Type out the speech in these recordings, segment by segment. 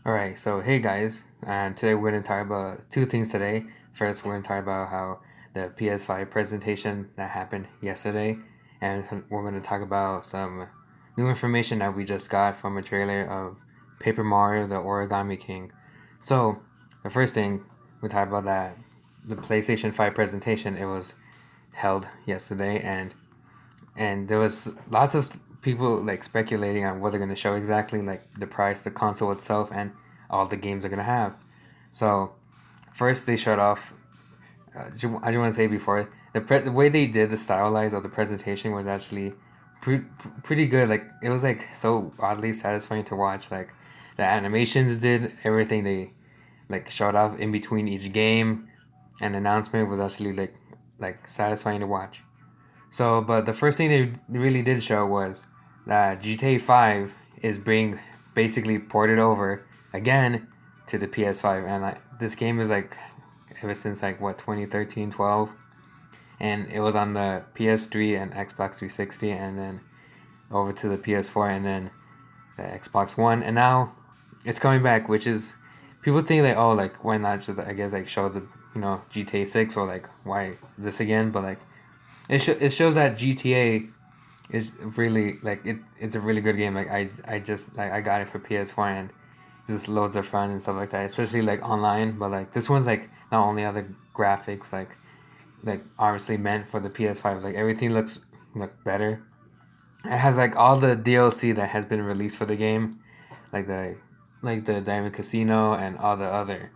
All right, so hey guys, and today we're going to talk about two things today. First, we're going to talk about how the PS5 presentation that happened yesterday, and we're going to talk about some new information that we just got from a trailer of Paper Mario: The Origami King. So, the first thing we talk about that the PlayStation 5 presentation, it was held yesterday, and there was lots of people like speculating on what they're going to show exactly, like the price, the console itself, and all the games they're going to have. So first they showed off. I just want to say before the way they did the stylize of the presentation was actually pretty good. Like it was like so oddly satisfying to watch. Like the animations did everything they like showed off in between each game, and announcement was actually like satisfying to watch. So, but the first thing they really did show was that GTA 5 is being basically ported over again to the PS5. And like, this game is like ever since like what 2013, 12, and it was on the PS3 and Xbox 360, and then over to the PS4, and then the Xbox One, and now it's coming back, which is people think like, oh, like why not just, I guess, like show the GTA 6, or like why this again, but like it shows that GTA is really like it's a really good game. Like I got it for PS4, and just loads of fun and stuff like that, especially like online. But like this one's like not only other graphics, like obviously meant for the PS5. Like everything look better. It has like all the DLC that has been released for the game, like the Diamond Casino and all the other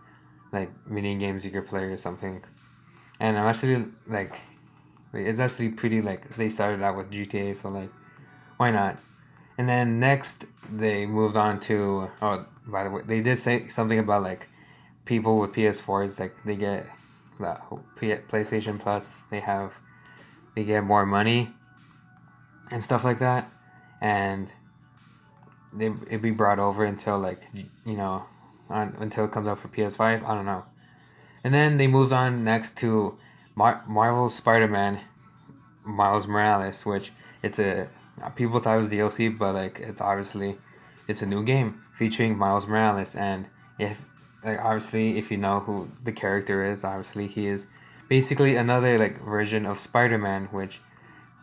like mini games you could play or something. And I'm actually like, it's actually pretty, like they started out with GTA, so like why not? And then next they moved on to, oh, by the way, they did say something about like people with PS4s, like they get the PlayStation Plus, they get more money and stuff like that, and it be brought over until like until it comes out for PS5. I don't know. And then they moved on next to Marvel's Spider-Man Miles Morales, which it's a people thought it was DLC, but like it's a new game featuring Miles Morales, and if like obviously if you know who the character is, obviously he is basically another like version of Spider-Man, which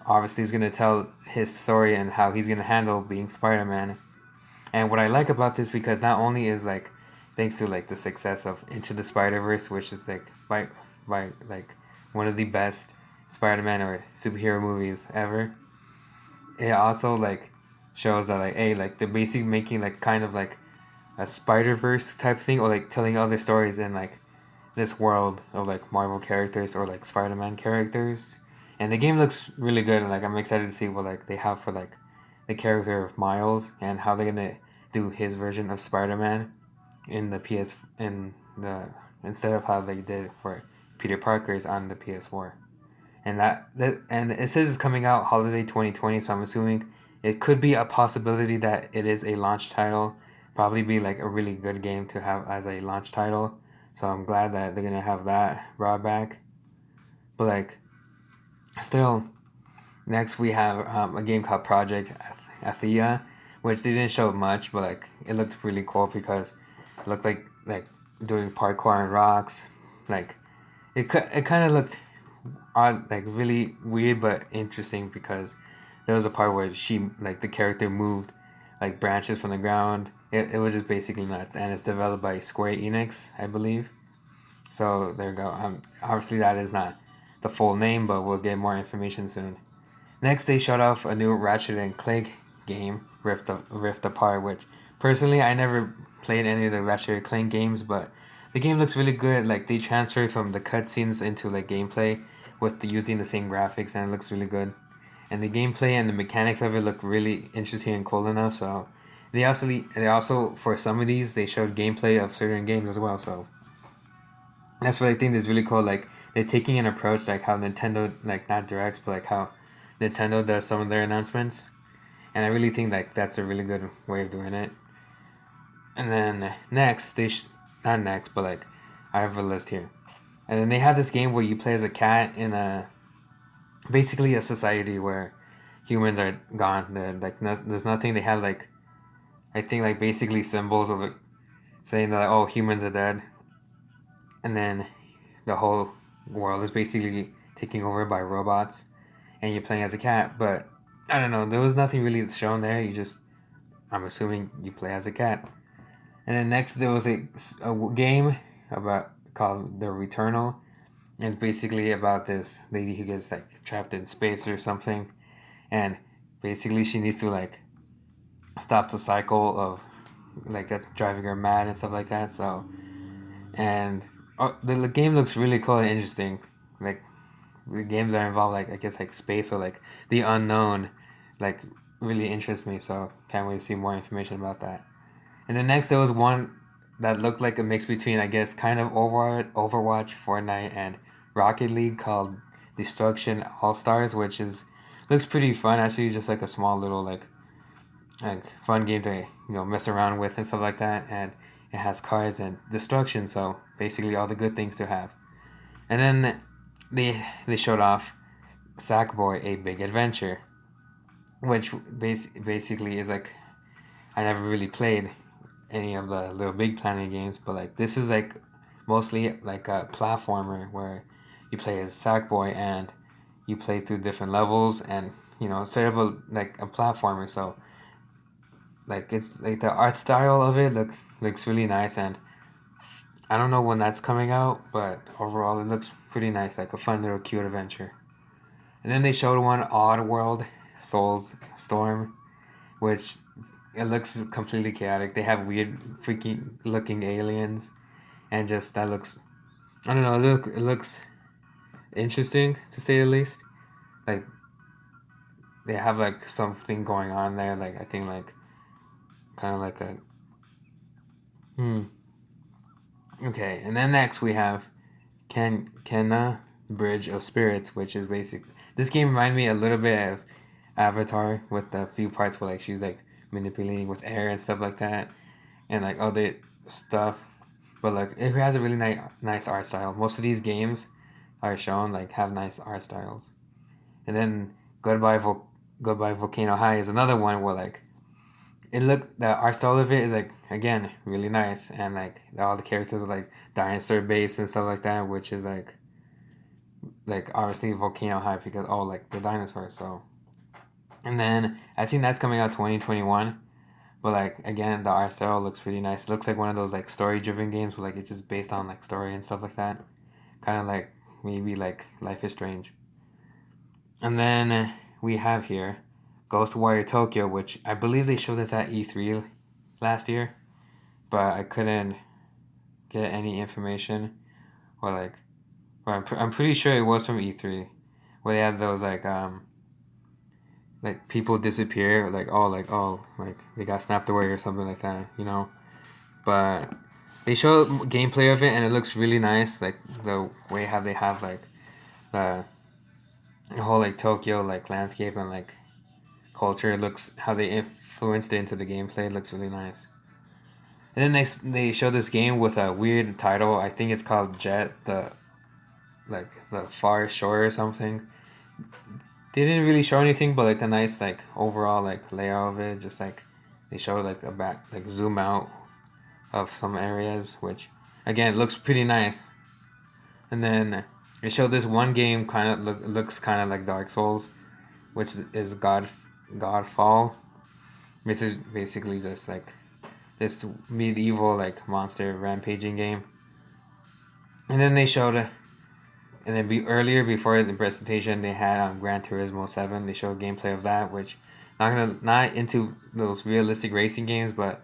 obviously is gonna tell his story and how he's gonna handle being Spider-Man. And what I like about this, because not only is like thanks to like the success of Into the Spider-Verse, which is like by like one of the best Spider-Man or superhero movies ever, it also like shows that like, hey, like they're basically making like kind of like a Spider-Verse type thing, or like telling other stories in like this world of like Marvel characters or like Spider-Man characters. And the game looks really good, and like I'm excited to see what like they have for like the character of Miles, and how they're gonna do his version of Spider-Man in the PS in the instead of how they did for Peter Parker's on the PS4. And and it says it's coming out holiday 2020, so I'm assuming it could be a possibility that it is a launch title. Probably be like a really good game to have as a launch title. So I'm glad that they're gonna have that brought back. But like still, next we have a game called Project Athea, which they didn't show much, but like it looked really cool because it looked like doing parkour on rocks. Like it kind of looked odd, like really weird but interesting, because there was a part where she, like the character, moved like branches from the ground. It was just basically nuts, and it's developed by Square Enix, I believe. So there you go. Obviously that is not the full name, but we'll get more information soon. Next, they showed off a new Ratchet and Clank game, Rift Apart, which personally I never played any of the Ratchet and Clank games, but the game looks really good. Like they transferred from the cutscenes into like gameplay with using the same graphics, and it looks really good. And the gameplay and the mechanics of it look really interesting and cool enough. So they also for some of these they showed gameplay of certain games as well. So that's what I think is really cool. Like they're taking an approach like how Nintendo, like not directs, but like how Nintendo does some of their announcements, and I really think like that's a really good way of doing it. And then next not next, but like I have a list here, and then they have this game where you play as a cat in a basically a society where humans are gone. They're like there's nothing. They have like I think like basically saying that, oh, humans are dead, and then the whole world is basically taken over by robots, and you're playing as a cat. But I don't know, there was nothing really shown there. I'm assuming you play as a cat. And then next there was a game about called The Returnal, and it's basically about this lady who gets like trapped in space or something, and basically she needs to like stop the cycle of like that's driving her mad and stuff like that. So and the game looks really cool and interesting. Like the games that involve like I guess like space or like the unknown, like really interest me. So can't wait to see more information about that. And then next there was one that looked like a mix between I guess kind of Overwatch, Fortnite, and Rocket League called Destruction All Stars, which is looks pretty fun. Actually, just like a small little like fun game to mess around with and stuff like that. And it has cars and destruction, so basically all the good things to have. And then they showed off Sackboy: A Big Adventure, which basically is like I never really played any of the Little Big Planet games, but like this is like mostly like a platformer where you play as Sackboy and you play through different levels and set up like a platformer. So like it's like the art style of it looks really nice, and I don't know when that's coming out, but overall it looks pretty nice, like a fun little cute adventure. And then they showed one Odd World Souls Storm, which it looks completely chaotic. They have weird, freaky looking aliens, and just that looks, I don't know, it looks interesting to say the least. Like they have like something going on there. Like I think like kind of like a hmm. Okay, and then next we have Kenna Bridge of Spirits, which is basic. This game reminded me a little bit of Avatar with the few parts where like she's like manipulating with air and stuff like that, and like other stuff. But like it has a really nice art style. Most of these games are shown like have nice art styles. And then Goodbye Volcano High is another one where like the art style of it is like again really nice, and like all the characters are like dinosaur based and stuff like that, which is like obviously Volcano High because all like the dinosaurs. So and then I think that's coming out 2021. But like again, the art style looks pretty nice. It looks like one of those like story driven games where like it's just based on like story and stuff like that. Kind of like maybe like Life is Strange. And then we have here Ghost Warrior Tokyo, which I believe they showed this at E3 last year, but I couldn't get any information or like. But I'm pretty sure it was from E3, where they had those like people disappear like they got snapped away or something like that. But they show gameplay of it and it looks really nice, like the way how they have like the whole like Tokyo like landscape and like culture. It looks how they influenced it into the gameplay. It looks really nice. And then they show this game with a weird title. I think it's called Jet the Far Shore or something. They didn't really show anything, but like a nice like overall like layout of it. Just like they showed like a back like zoom out of some areas, which again looks pretty nice. And then it showed this one game kind of looks kind of like Dark Souls, which is Godfall. This is basically just like this medieval like monster rampaging game. And then they showed and then earlier before the presentation they had Gran Turismo 7. They showed gameplay of that, which not into those realistic racing games, but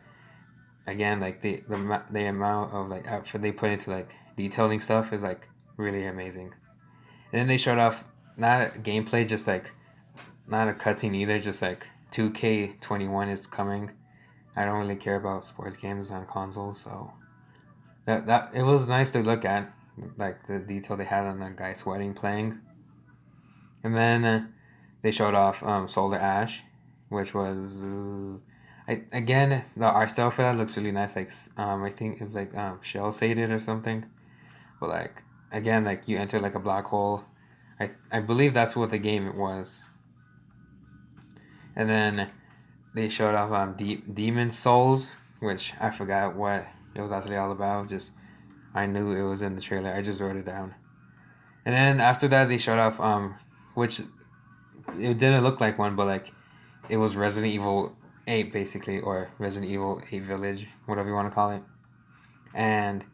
again like the amount of like effort they put into like detailing stuff is like really amazing. And then they showed off not a gameplay, just like not a cutscene either, just like 2K21 is coming. I don't really care about sports games on consoles, so that it was nice to look at, like the detail they had on the guy sweating playing. And then they showed off Solar Ash, which was again the art style for that looks really nice. Like I think it's like shell shaded or something, but like again like you enter like a black hole. I believe that's what the game was. And then they showed off Demon Souls, which I forgot it was actually all about. Just I knew it was in the trailer. I just wrote it down. And then after that, they showed off which it didn't look like one, but like it was Resident Evil 8 basically, or Resident Evil 8 Village, whatever you want to call it. And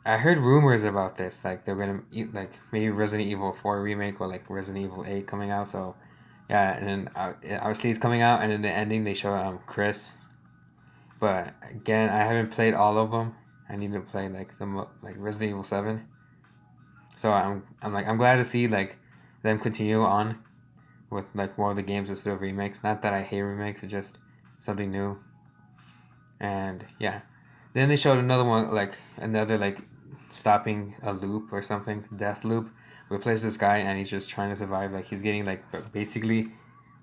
I heard rumors about this, like they're gonna eat like maybe Resident Evil 4 remake or like Resident Evil 8 coming out. So yeah, and then obviously it's coming out, and in the ending they show Chris. But again, I haven't played all of them. I need to play like like Resident Evil 7. So I'm glad to see like them continue on with like more of the games instead of remakes. Not that I hate remakes, it's just something new. And yeah, then they showed another one, like another like stopping a loop or something, death loop. We plays this guy and he's just trying to survive. Like he's getting like basically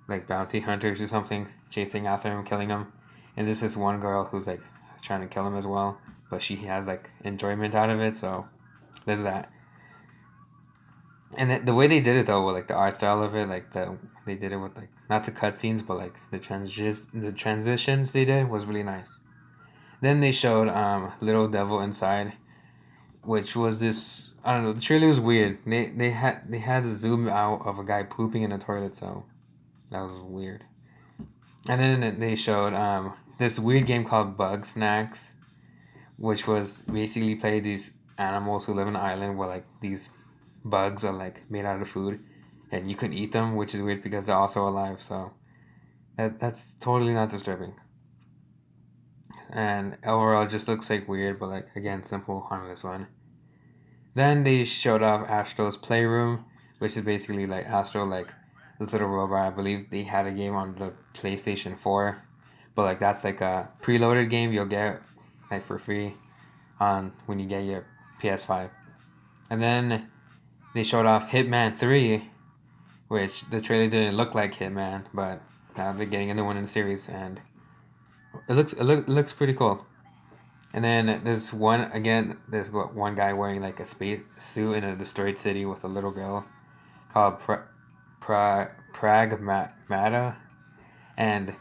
like bounty hunters or something chasing after him, killing him. And there's this one girl who's like trying to kill him as well, but she has like enjoyment out of it. So there's that. And the way they did it though, with like the art style of it, like they did it with like not the cutscenes, but like the transitions they did was really nice. Then they showed Little Devil Inside, which was this, I don't know, the trailer was weird. They had to zoom out of a guy pooping in a toilet, so that was weird. And then they showed this weird game called Bug Snacks, which was basically play these animals who live on an island where like these bugs are like made out of food, and you can eat them, which is weird because they're also alive. So that's totally not disturbing. And overall, it just looks like weird, but like again, simple, harmless one. Then they showed off Astro's Playroom, which is basically like Astro, like this little robot. I believe they had a game on the PlayStation 4, but like that's like a preloaded game you'll get like for free on when you get your PS5. And then they showed off Hitman 3, which the trailer didn't look like Hitman, but now they're getting a new one in the series, and it looks pretty cool. And then there's one again. There's one guy wearing like a space suit in a destroyed city with a little girl called Pragmata, and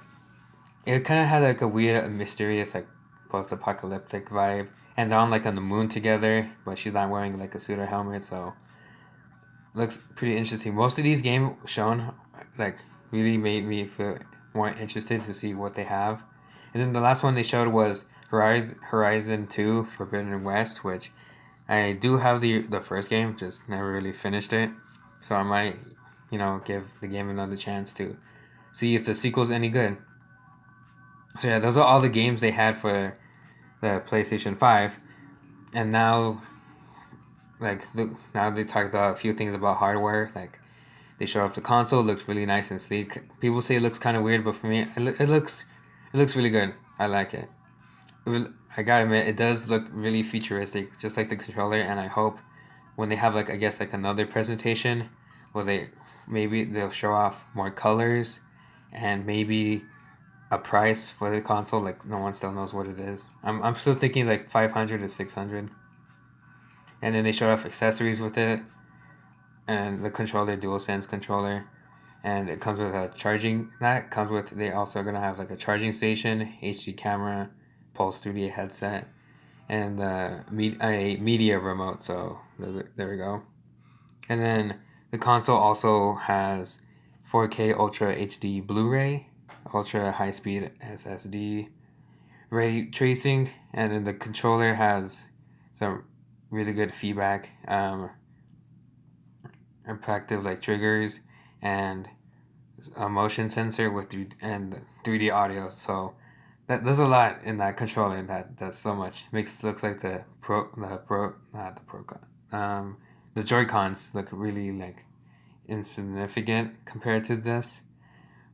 it kind of had like a weird, mysterious, like post-apocalyptic vibe. And they're on like on the moon together, but she's not wearing like a suit or helmet, so looks pretty interesting. Most of these games shown like really made me feel more interested to see what they have. And then the last one they showed was Horizon 2 Forbidden West, which I do have the first game, just never really finished it. So I might, give the game another chance to see if the sequel's any good. So yeah, those are all the games they had for the PlayStation 5. And now now they talked about a few things about hardware, like they showed off the console. It looks really nice and sleek. People say it looks kind of weird, but for me, it looks really good. I like it. I gotta admit, it does look really futuristic, just like the controller. And I hope when they have like I guess like another presentation, where maybe they'll show off more colors, and maybe a price for the console. Like no one still knows what it is. I'm still thinking like 500 to 600. And then they showed off accessories with it, and the controller, DualSense controller, and it comes with a charging. That comes with. They also are gonna have like a charging station, HD camera, Pulse 3D headset, and a media remote. So there we go. And then the console also has 4K Ultra HD Blu-ray, ultra high speed SSD, ray tracing, and then the controller has some really good feedback, interactive like triggers, and a motion sensor with 3D audio. So there's a lot in that controller that does so much. Makes it look like not the pro, the Joy Cons look really like insignificant compared to this.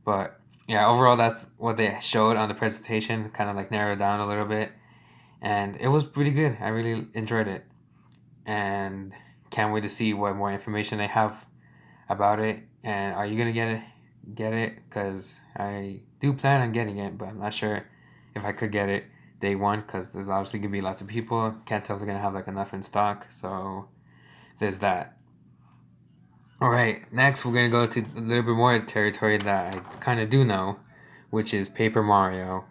But yeah, overall that's what they showed on the presentation. Kind of like narrowed down a little bit, and it was pretty good. I really enjoyed it, and can't wait to see what more information they have about it. And are you gonna get it? Because I do plan on getting it, but I'm not sure if I could get it day one, because there's obviously gonna be lots of people. Can't tell if they're gonna have like enough in stock. So there's that. All right, next we're gonna go to a little bit more territory that I kind of do know, which is Paper Mario.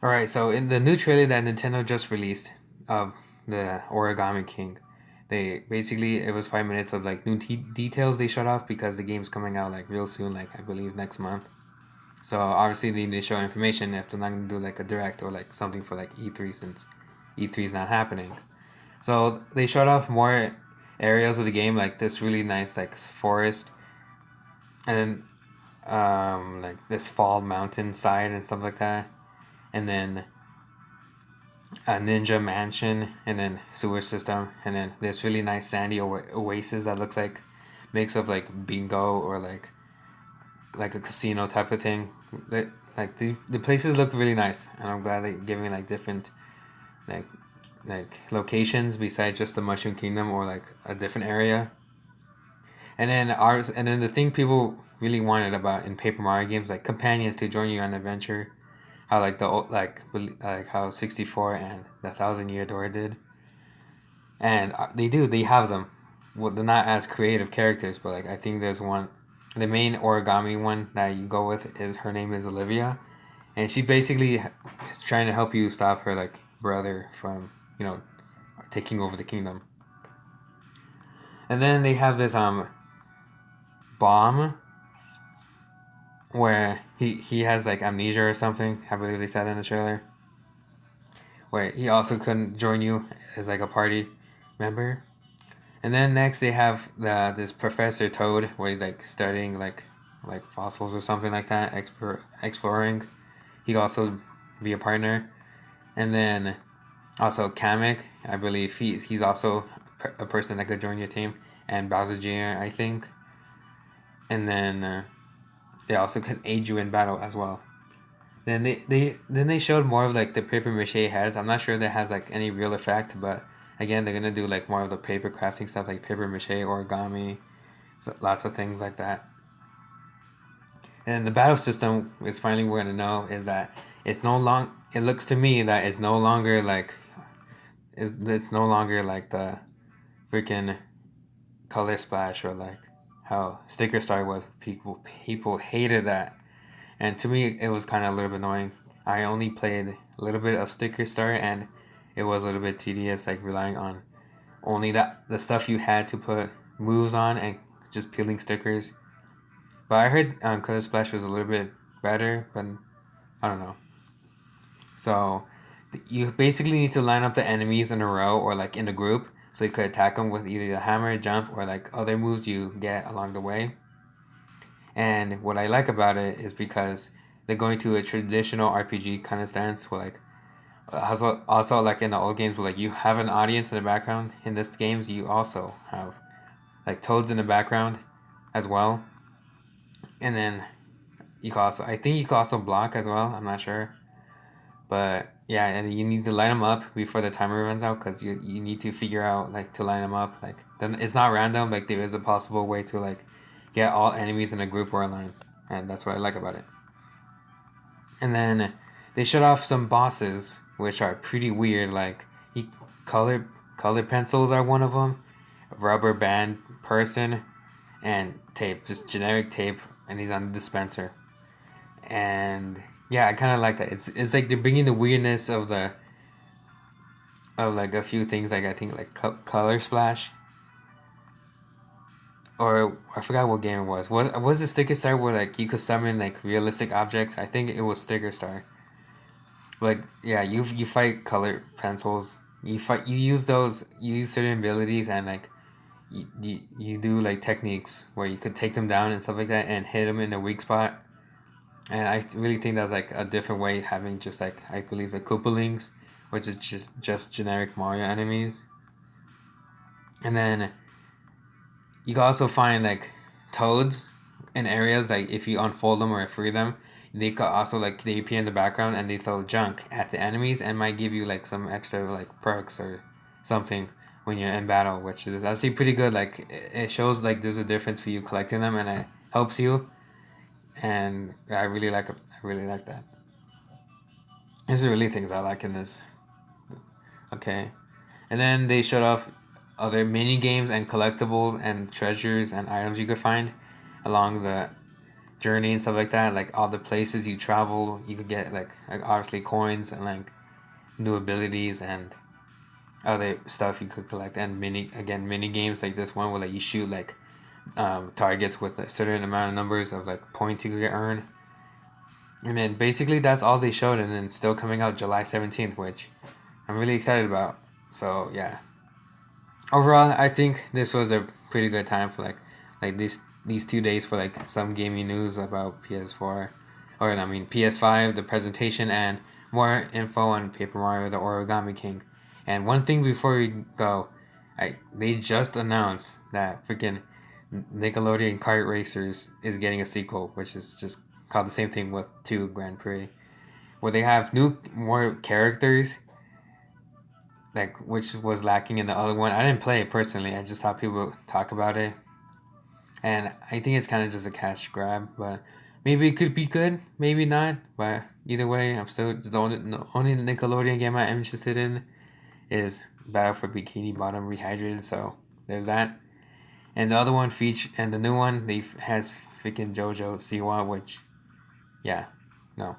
All right, so in the new trailer that Nintendo just released of the Origami King, they basically it was 5 minutes of like new details they showed off because the game's coming out like real soon, like I believe next month. So obviously they need to show information if they're not gonna do like a direct or like something for like E3 since E3 is not happening. So they showed off more areas of the game, like this really nice like forest, and like this fall mountain side and stuff like that, and then a ninja mansion, and then sewer system, and then this really nice sandy oasis that looks like mix of like bingo or like a casino type of thing. Like the places look really nice, and I'm glad they give me like different like like locations besides just the Mushroom Kingdom or like a different area. And then the thing people really wanted about in Paper Mario games, like companions to join you on an adventure. How like the like how 64 and the Thousand Year Door did, and they have them. Well, they're not as creative characters, but like I think there's one, the main origami one that you go with is her name is Olivia, and she basically is trying to help you stop her like brother from you know taking over the kingdom. And then they have this bomb where he has like amnesia or something. I believe they said in the trailer. Where he also couldn't join you as like a party member. And then next they have this Professor Toad where he's like studying like fossils or something like that, exploring. He could also be a partner. And then also Kamek, I believe he's also a person that could join your team, and Bowser Jr. I think. And then they also can aid you in battle as well. Then they showed more of like the paper mache heads. I'm not sure if that has like any real effect, but again they're gonna do like more of the paper crafting stuff like paper mache, origami, so lots of things like that. And the battle system is finally we're gonna know is that it's no long. It looks to me that it's no longer like it's no longer like the freaking color splash or like how Sticker Star was. People hated that. And to me, it was kind of a little bit annoying. I only played a little bit of Sticker Star, and it was a little bit tedious, like relying on only that the stuff you had to put moves on and just peeling stickers. But I heard Color Splash was a little bit better, but I don't know. So you basically need to line up the enemies in a row or like in a group, so you could attack them with either the hammer, jump, or like other moves you get along the way. And what I like about it is because they're going to a traditional RPG kind of stance where like also like in the old games where like you have an audience in the background. In this games you also have like toads in the background as well. And then you can also I think you can also block as well. I'm not sure, but yeah, and you need to line them up before the timer runs out because you need to figure out like to line them up. Like then it's not random. Like there is a possible way to like get all enemies in a group or a line, and that's what I like about it. And then they showed off some bosses which are pretty weird. Like he color color pencils are one of them, rubber band person, and tape, just generic tape, and he's on the dispenser. And yeah, I kind of like that. It's like they're bringing the weirdness of like a few things like I think like color splash or I forgot what game it was. Was the Sticker Star where like you could summon like realistic objects? I think it was Sticker Star. Like yeah, you fight color pencils. You use those. You use certain abilities and like you do like techniques where you could take them down and stuff like that and hit them in a weak spot. And I really think that's like a different way having just like I believe the Koopalings, which is just generic Mario enemies. And then you can also find like toads in areas like if you unfold them or free them, they could also like they appear in the background and they throw junk at the enemies and might give you like some extra like perks or something when you're in battle, which is actually pretty good. Like it shows like there's a difference for you collecting them and it helps you. And I really like it. I really like that. These are really things I like in this. Okay, and then they showed off other mini games and collectibles and treasures and items you could find along journey and stuff like that. Like all the places you travel, you could get like obviously coins and like new abilities and other stuff you could collect, and mini games like this one where like you shoot like targets with a certain amount of numbers of like points you could earn. And then basically that's all they showed, and then still coming out July 17th, which I'm really excited about. So yeah, overall I think this was a pretty good time for like these 2 days for like some gaming news about PS4, or I mean PS5, the presentation, and more info on Paper Mario: The Origami King. And one thing before we go, they just announced that freaking Nickelodeon Kart Racers is getting a sequel, which is just called the same thing with 2 Grand Prix, where they have more characters, like which was lacking in the other one. I didn't play it personally. I just saw people talk about it, and I think it's kind of just a cash grab. But maybe it could be good, maybe not. But either way, I'm still the only Nickelodeon game I'm interested in is Battle for Bikini Bottom Rehydrated. So there's that. And the other one and the new one has freaking JoJo Siwa, which yeah, no.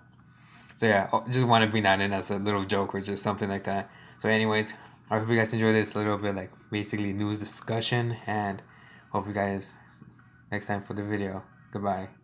So yeah, just want to bring that in as a little joke or just something like that. So anyways, I hope you guys enjoyed this little bit like basically news discussion, and hope you guys next time for the video. Goodbye.